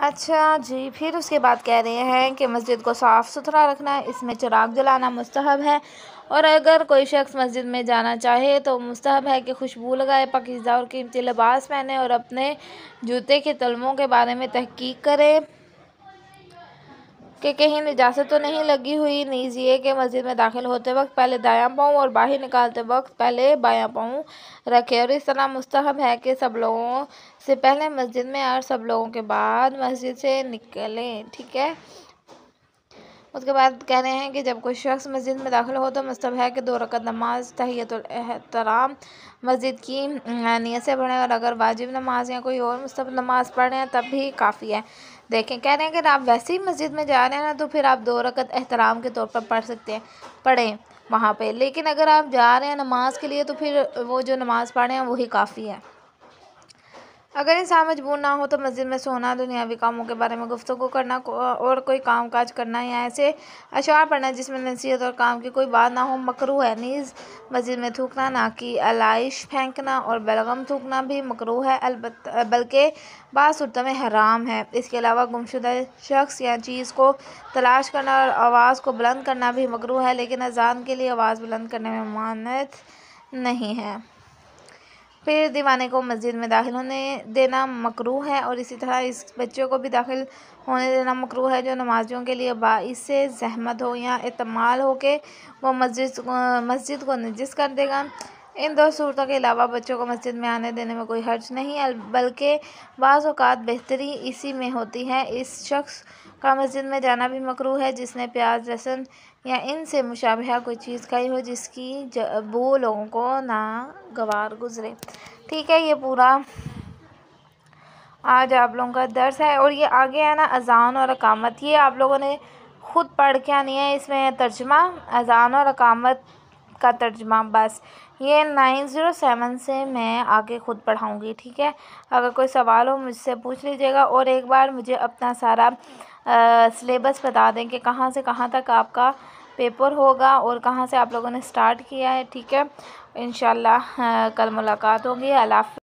अच्छा जी, फिर उसके बाद कह रहे हैं कि मस्जिद को साफ़ सुथरा रखना है, इसमें चिराग जलाना मुस्तहब है और अगर कोई शख्स मस्जिद में जाना चाहे तो मुस्तहब है कि खुशबू लगाए, पाकीज़ा और कीमती लिबास पहने और अपने जूते के तलवों के बारे में तहकीक करे कि कहीं निजासत तो नहीं लगी हुई। नीज़ ये कि मस्जिद में दाखिल होते वक्त पहले दायां पाँव और बाहर निकालते वक्त पहले बायां पाँव रखें और इस तरह मुस्तहब है कि सब लोगों से पहले मस्जिद में और सब लोगों के बाद मस्जिद से निकलें। ठीक है। उसके बाद कह रहे हैं कि जब कोई शख्स मस्जिद में दाखिल हो तो मुस्तहब है कि 2 रकात नमाज तहियतुल एहतराम मस्जिद की नियत से पढ़ें और अगर वाजिब नमाज या कोई और मुस्तहब नमाज पढ़ रहे हैं तब भी काफ़ी है। देखें, कह रहे हैं कि आप वैसे ही मस्जिद में जा रहे हैं ना तो फिर आप 2 रकात एहतराम के तौर पर पढ़ सकते हैं, पढ़ें वहाँ पे। लेकिन अगर आप जा रहे हैं नमाज के लिए तो फिर वो जो नमाज पढ़ रहे हैं वही काफ़ी है। अगर इंसान मजबूर ना हो तो मस्जिद में सोना, दुनियावी कामों के बारे में गुफ्तगू करना और कोई काम काज करना या ऐसे अशआर पढ़ना जिसमें नसीहत और काम की कोई बात ना हो मकरूह है। नीज़ मस्जिद में थूकना, नाकी आलाइश फेंकना और बलगम थूकना भी मकरूह है, बल्कि बाज़ सूरतों में हराम है। इसके अलावा गुमशुदा शख्स या चीज़ को तलाश करना और आवाज़ को बुलंद करना भी मकरूह है, लेकिन अजान के लिए आवाज़ बुलंद करने में ममानत नहीं है। फिर दीवाने को मस्जिद में दाखिल होने देना मकरूह है और इसी तरह इस बच्चे को भी दाखिल होने देना मकरूह है जो नमाजियों के लिए बाइस से ज़हमत हो या एहतमाल हो के वो मस्जिद को नजिस कर देगा। इन 2 सूरतों के अलावा बच्चों को मस्जिद में आने देने में कोई हर्ज नहीं है, बल्कि बाज़ औक़ात बेहतरी इसी में होती है। इस शख्स का मस्जिद में जाना भी मकरूह है जिसने प्याज, लहसुन या इनसे मुशाबिहा कोई चीज़ खाई हो जिसकी बू लोगों को नागवार गुजरे। ठीक है, ये पूरा आज आप लोगों का दर्स है और ये आगे है ना अज़ान और अकामत, ये आप लोगों ने खुद पढ़ के आनी है। इसमें तर्जमा अज़ान और अकामत का तर्जमा बस ये 907 से मैं आगे खुद पढ़ाऊँगी। ठीक है, अगर कोई सवाल हो मुझसे पूछ लीजिएगा और एक बार मुझे अपना सारा सिलेबस बता दें कि कहाँ से कहाँ तक आपका पेपर होगा और कहाँ से आप लोगों ने स्टार्ट किया है। ठीक है, इंशाल्लाह कल मुलाकात होगी। अल्लाह हाफ़िज़।